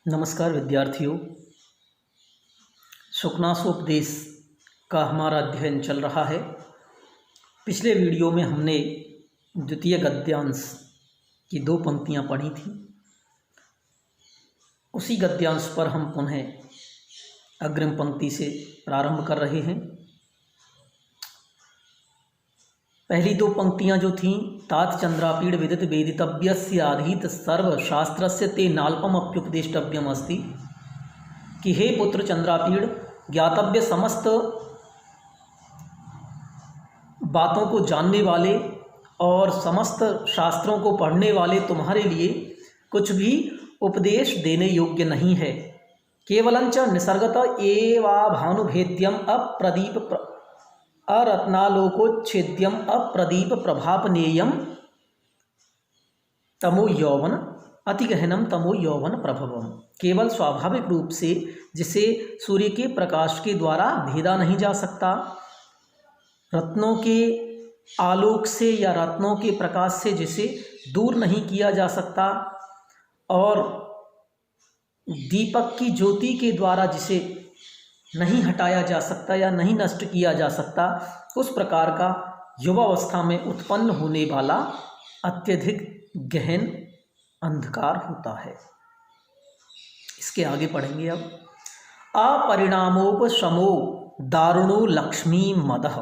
नमस्कार विद्यार्थियों। शुकनासोपदेश का हमारा अध्ययन चल रहा है। पिछले वीडियो में हमने द्वितीय गद्यांश की 2 पंक्तियां पढ़ी थी। उसी गद्यांश पर हम पुनः अग्रिम पंक्ति से प्रारंभ कर रहे हैं। पहली 2 पंक्तियां जो थीं, तात चंद्रापीड़ विदित वेदितव्यस्य आधीत सर्वशास्त्रस्य ते नाल्पम अप्युपदेष्टव्यम अस्ति, कि हे पुत्र चंद्रापीड़, ज्ञातव्य समस्त बातों को जानने वाले और समस्त शास्त्रों को पढ़ने वाले तुम्हारे लिए कुछ भी उपदेश देने योग्य नहीं है। केवलंच निसर्गत एवाभानुभेद्यम अप्रदीप अरत्नालोकोच्छेद्यम अप्रदीप प्रभापनेयम तमो यौवन अतिगहनम तमो यौवन प्रभवम। केवल स्वाभाविक रूप से जिसे सूर्य के प्रकाश के द्वारा भेदा नहीं जा सकता, रत्नों के आलोक से या रत्नों के प्रकाश से जिसे दूर नहीं किया जा सकता, और दीपक की ज्योति के द्वारा जिसे नहीं हटाया जा सकता या नहीं नष्ट किया जा सकता, उस प्रकार का युवावस्था में उत्पन्न होने वाला अत्यधिक गहन अंधकार होता है। इसके आगे पढ़ेंगे अब। अपरिणामोपशमो दारुणो लक्ष्मी मदः।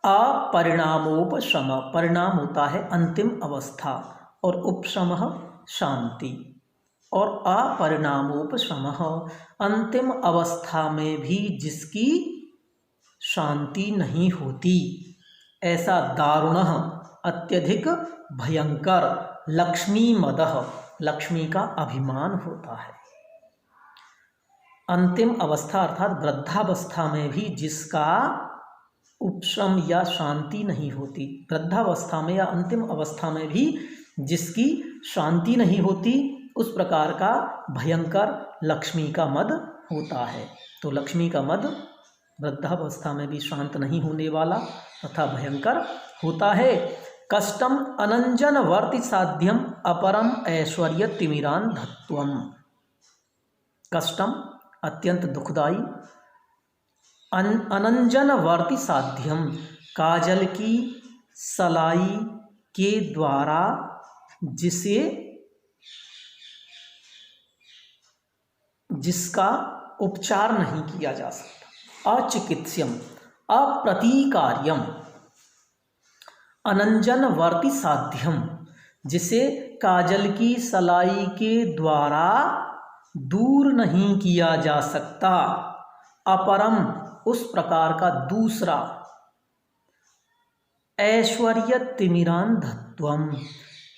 अपरिणामोपशम, परिणाम होता है अंतिम अवस्था, और उपशमः शांति। और अपरिणामोपशमः, अंतिम अवस्था में भी जिसकी शांति नहीं होती, ऐसा दारुणः अत्यधिक भयंकर लक्ष्मी मदः, लक्ष्मी का अभिमान होता है। अंतिम अवस्था अर्थात वृद्धावस्था में भी जिसका उपशम या शांति नहीं होती, वृद्धावस्था में या अंतिम अवस्था में भी जिसकी शांति नहीं होती, उस प्रकार का भयंकर लक्ष्मी का मद होता है। तो लक्ष्मी का मद वृद्धावस्था में भी शांत नहीं होने वाला तथा भयंकर होता है। कष्टम अनंजन वर्ति साध्यम अपरम ऐश्वर्य तिमिरान धत्वम। कष्टम अत्यंत दुखदाई, अनंजन वर्ति साध्यम, काजल की सलाई के द्वारा जिसका उपचार नहीं किया जा सकता। अचिकित्स्यम अप्रतीकार्यम, अनंजन वर्ति साध्यम, जिसे काजल की सलाई के द्वारा दूर नहीं किया जा सकता। अपरम, उस प्रकार का दूसरा। ऐश्वर्य तिमिरान धत्वम,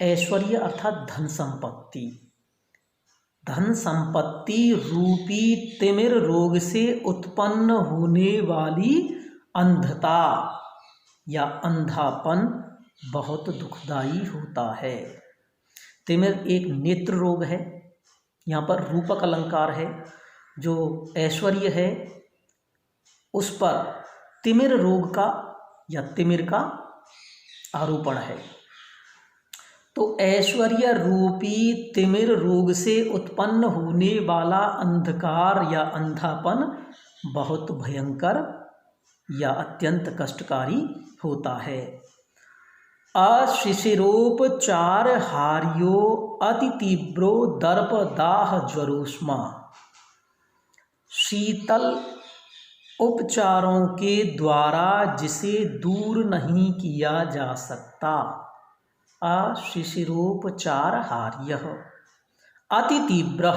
ऐश्वर्य अर्थात धन संपत्ति, धन संपत्ति रूपी तिमिर रोग से उत्पन्न होने वाली अंधता या अंधापन बहुत दुखदाई होता है। तिमिर एक नेत्र रोग है। यहाँ पर रूपक अलंकार है। जो ऐश्वर्य है उस पर तिमिर रोग का या तिमिर का आरोपण है। तो ऐश्वर्य रूपी तिमिर रोग से उत्पन्न होने वाला अंधकार या अंधापन बहुत भयंकर या अत्यंत कष्टकारी होता है। अशिशिरोपचार हार्यो अति तीव्रो दर्प दाह ज्वरोष्मा। शीतल उपचारों के द्वारा जिसे दूर नहीं किया जा सकता। अशिशिरोपचार हार्यः, अति तीव्र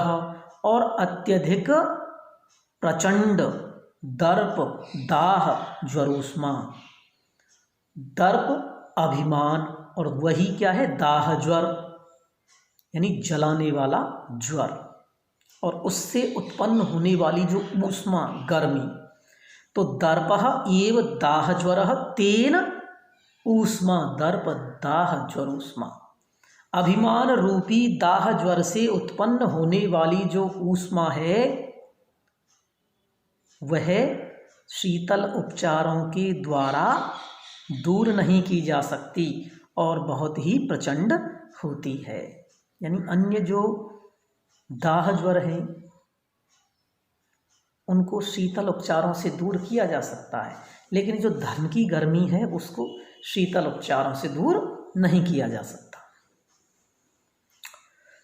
और अत्यधिक प्रचंड, दर्प दाह ज्वरोष्मा। दर्प अभिमान, और वही क्या है, दाह ज्वर, यानी जलाने वाला ज्वर, और उससे उत्पन्न होने वाली जो ऊष्मा गर्मी। तो दर्पः एव दाह ज्वरः तेन ऊष्मा, दर्प दाह ज्वरोष्मा। अभिमान रूपी दाह ज्वर से उत्पन्न होने वाली जो ऊष्मा है वह शीतल उपचारों के द्वारा दूर नहीं की जा सकती और बहुत ही प्रचंड होती है। यानी अन्य जो दाह ज्वर हैं उनको शीतल उपचारों से दूर किया जा सकता है, लेकिन जो धन की गर्मी है उसको शीतल उपचारों से दूर नहीं किया जा सकता।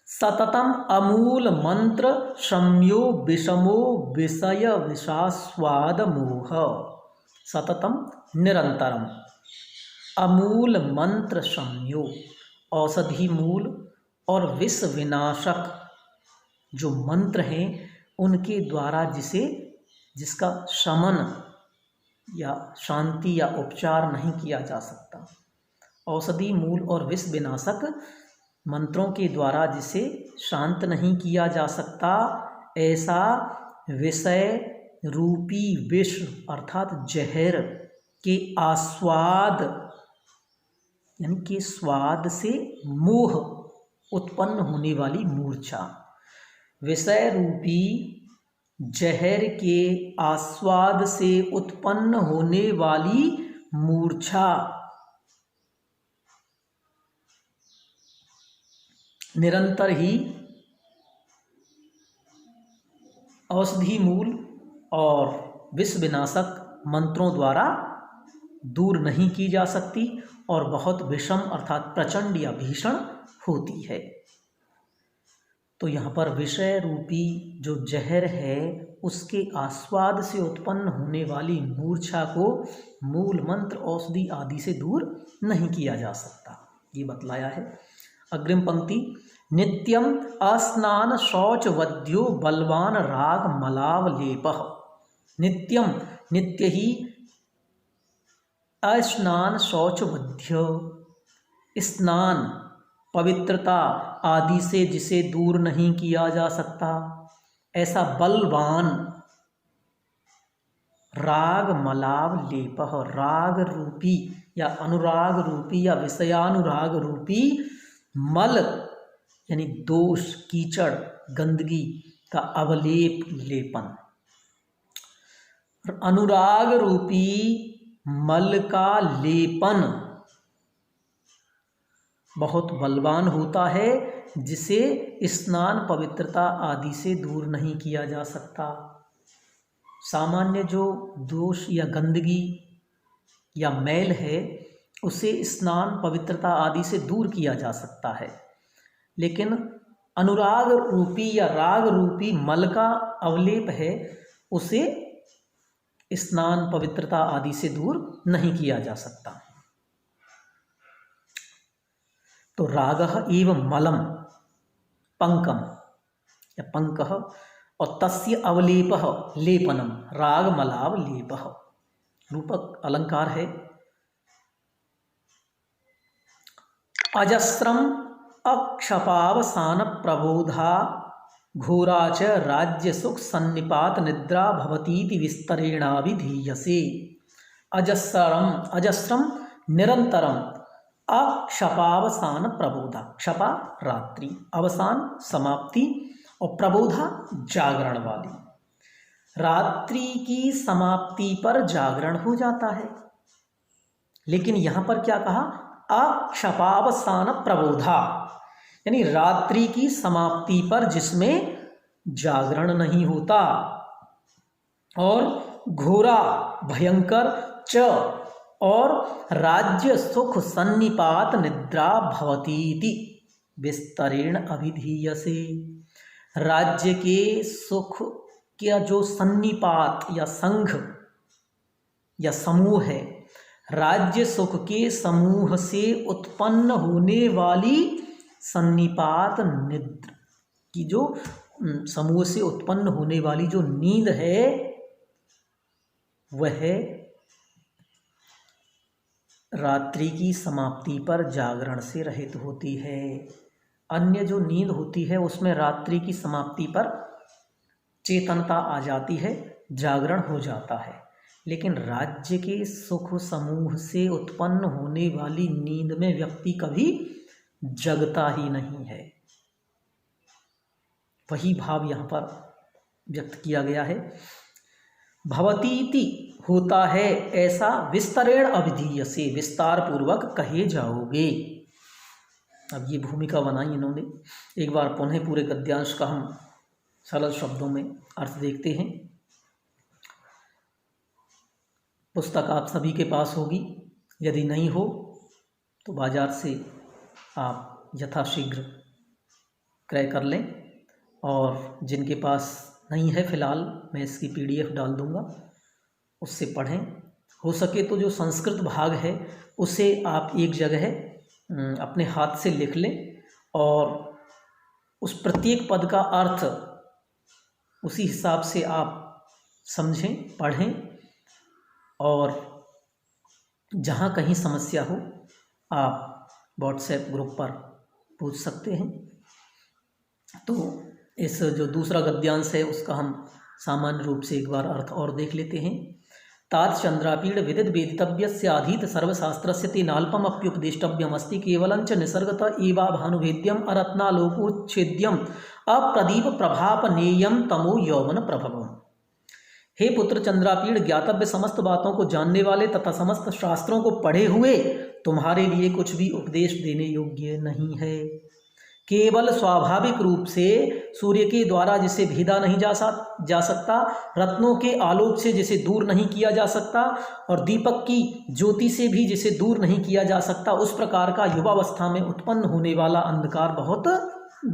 सततम अमूल मंत्र शम्यो विषमो विषय विषास्वाद मोह। सततम निरंतरम, अमूल मंत्र शम्यो औषधि मूल और विष विनाशक जो मंत्र हैं उनके द्वारा जिसका शमन या शांति या उपचार नहीं किया जा सकता। औषधि मूल और विष विनाशक मंत्रों के द्वारा जिसे शांत नहीं किया जा सकता, ऐसा विषय रूपी विष अर्थात जहर के आस्वाद यानी कि स्वाद से मोह उत्पन्न होने वाली मूर्छा। विषय रूपी जहर के आस्वाद से उत्पन्न होने वाली मूर्छा निरंतर ही औषधि मूल और विष विनाशक मंत्रों द्वारा दूर नहीं की जा सकती और बहुत विषम अर्थात प्रचंड या भीषण होती है। तो यहाँ पर विषय रूपी जो जहर है उसके आस्वाद से उत्पन्न होने वाली मूर्छा को मूल मंत्र औषधि आदि से दूर नहीं किया जा सकता, ये बतलाया है। अग्रिम पंक्ति, नित्यम अस्नान शौच वद्यो बलवान राग मलाव लेपः। नित्यम नित्य ही अस्नान शौच वध्य स्नान पवित्रता आदि से जिसे दूर नहीं किया जा सकता, ऐसा बलवान राग मलाव लेपः, राग रूपी या अनुराग रूपी या विषयानुराग रूपी मल यानी दोष कीचड़ गंदगी का अवलेप लेपन, अनुराग रूपी मल का लेपन बहुत बलवान होता है जिसे स्नान पवित्रता आदि से दूर नहीं किया जा सकता। सामान्य जो दोष या गंदगी या मैल है उसे स्नान पवित्रता आदि से दूर किया जा सकता है, लेकिन अनुराग रूपी या राग रूपी मल का अवलेप है उसे स्नान पवित्रता आदि से दूर नहीं किया जा सकता। तो रागः एव मलम पंकम या पंकः और तस्य अवलेपः लेपनम, राग मलाव लेपः रूपक अलंकार है। अजस्रम अक्षपावसान प्रबोधा घोरा च राज्य सुख सन्निपात निद्रा भवतीति विस्तरेणाभिधीयसे। अजस्रम अजस्रम निरंतरम अक्षपावसान प्रबोधा, क्षपा रात्रि, अवसान समाप्ति और प्रबोधा जागरण वाली। रात्रि की समाप्ति पर जागरण हो जाता है, लेकिन यहाँ पर क्या कहा, अक्षपावसान प्रबोधा यानी रात्रि की समाप्ति पर जिसमें जागरण नहीं होता, और घोरा भयंकर च और राज्य सुख सन्निपात निद्रा भवतीति विस्तरेण अभिधीयसे। राज्य के सुख का जो सन्निपात या संघ या समूह है, राज्य सुख के समूह से उत्पन्न होने वाली सन्निपात निद्रा की जो समूह से उत्पन्न होने वाली जो नींद है वह रात्रि की समाप्ति पर जागरण से रहित होती है। अन्य जो नींद होती है उसमें रात्रि की समाप्ति पर चेतनता आ जाती है, जागरण हो जाता है, लेकिन राज्य के सुख समूह से उत्पन्न होने वाली नींद में व्यक्ति कभी जगता ही नहीं है। वही भाव यहाँ पर व्यक्त किया गया है। भवतीति होता है ऐसा विस्तरेण अभिधीयसे, विस्तार पूर्वक कहे जाओगे। अब ये भूमिका बनाई इन्होंने। एक बार पुनः पूरे गद्यांश का हम सरल शब्दों में अर्थ देखते हैं। पुस्तक आप सभी के पास होगी, यदि नहीं हो तो बाज़ार से आप यथाशीघ्र क्रय कर लें, और जिनके पास नहीं है फ़िलहाल मैं इसकी PDF डाल दूँगा, उससे पढ़ें। हो सके तो जो संस्कृत भाग है उसे आप एक जगह अपने हाथ से लिख लें और उस प्रत्येक पद का अर्थ उसी हिसाब से आप समझें, पढ़ें, और जहाँ कहीं समस्या हो आप व्हाट्सएप ग्रुप पर पूछ सकते हैं। तो इस जो दूसरा गद्यांश है उसका हम सामान्य रूप से एक बार अर्थ और देख लेते हैं। तात चंद्रापीड़ विदित वेदितव्यस्य आधीत सर्वशास्त्रस्य तेनाल्पम अप्युपदेष्टव्यमस्ति केवलंच निसर्गत एवा भानुभेद्यम अरत्नालोकोच्छेद्यम अप्रदीप प्रभापनेयम तमो यौवन प्रभवम। हे पुत्र चंद्रापीड़, ज्ञातव्य समस्त बातों को जानने वाले तथा समस्त शास्त्रों को पढ़े हुए तुम्हारे लिए कुछ भी उपदेश देने योग्य नहीं है। केवल स्वाभाविक रूप से सूर्य के द्वारा जिसे भेदा नहीं जा सकता, रत्नों के आलोक से जिसे दूर नहीं किया जा सकता, और दीपक की ज्योति से भी जिसे दूर नहीं किया जा सकता, उस प्रकार का युवावस्था में उत्पन्न होने वाला अंधकार बहुत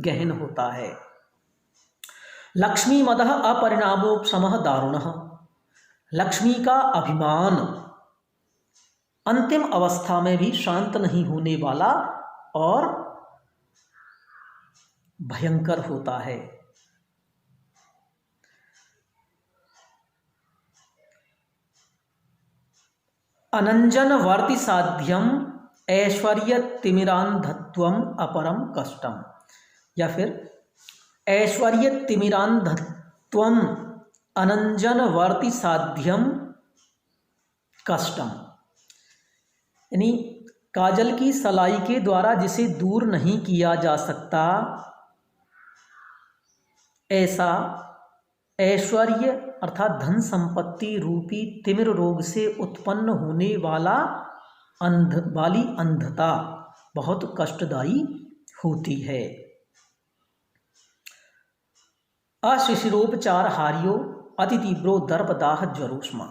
गहन होता है। लक्ष्मी मदः अपरिणामोपशमः दारुणः। लक्ष्मी का अभिमान अंतिम अवस्था में भी शांत नहीं होने वाला और भयंकर होता है। अनंजन वर्ति साध्यम ऐश्वर्य तिमिरांधत्वम अपरम कष्टम, या फिर ऐश्वर्य तिमिरांधत्वम अनंजन वर्ति साध्यम कष्टम, यानी काजल की सलाई के द्वारा जिसे दूर नहीं किया जा सकता, ऐसा ऐश्वर्य अर्थात धन संपत्ति रूपी तिमिर रोग से उत्पन्न होने वाला अंधता बहुत कष्टदायी होती है। अशिशिरोपचार हार्यो अति तीव्रो दर्पदाह ज्वरोष्मा,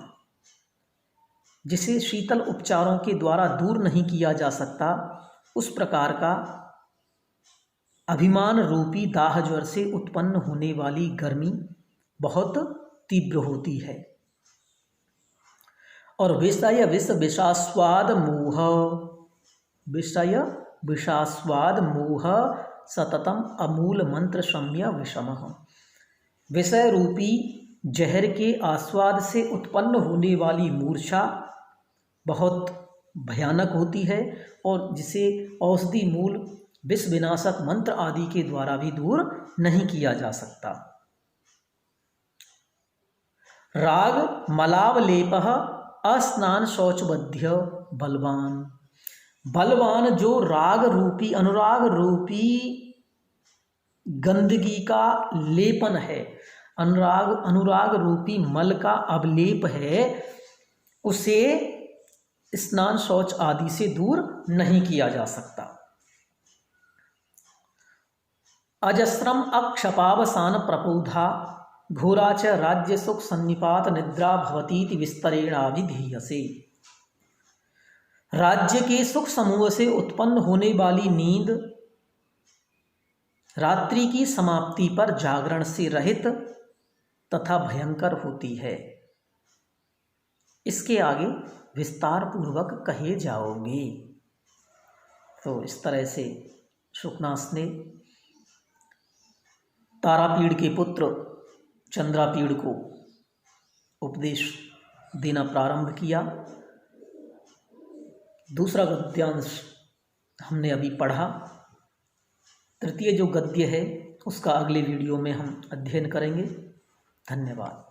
जिसे शीतल उपचारों के द्वारा दूर नहीं किया जा सकता, उस प्रकार का अभिमान रूपी दाह ज्वर से उत्पन्न होने वाली गर्मी बहुत तीव्र होती है। और विषय विष विषास्वाद मोह, विषय विषास्वाद मोह सततम अमूल मंत्र शम्य विषमः, विषय रूपी जहर के आस्वाद से उत्पन्न होने वाली मूर्छा बहुत भयानक होती है, और जिसे औषधि मूल विष विनाशक मंत्र आदि के द्वारा भी दूर नहीं किया जा सकता। राग मलावलेपः अस्नान शौचबद्ध बलवान, बलवान जो राग रूपी अनुराग रूपी गंदगी का लेपन है, अनुराग रूपी मल का अवलेप है, उसे स्नान शौच आदि से दूर नहीं किया जा सकता। अजस्रम अक्षपावसान प्रपोधा घोरा च राज्य सुख सन्निपात निद्रा भवतीति विस्तरेणाभिधीयसे, राज्य के सुख समूह से उत्पन्न होने वाली नींद रात्रि की समाप्ति पर जागरण से रहित तथा भयंकर होती है। इसके आगे विस्तार पूर्वक कहे जाओगे। तो इस तरह से शुकनास ने तारापीड़ के पुत्र चंद्रापीड़ को उपदेश देना प्रारंभ किया। दूसरा गद्यांश हमने अभी पढ़ा। तृतीय जो गद्य है उसका अगले वीडियो में हम अध्ययन करेंगे। धन्यवाद।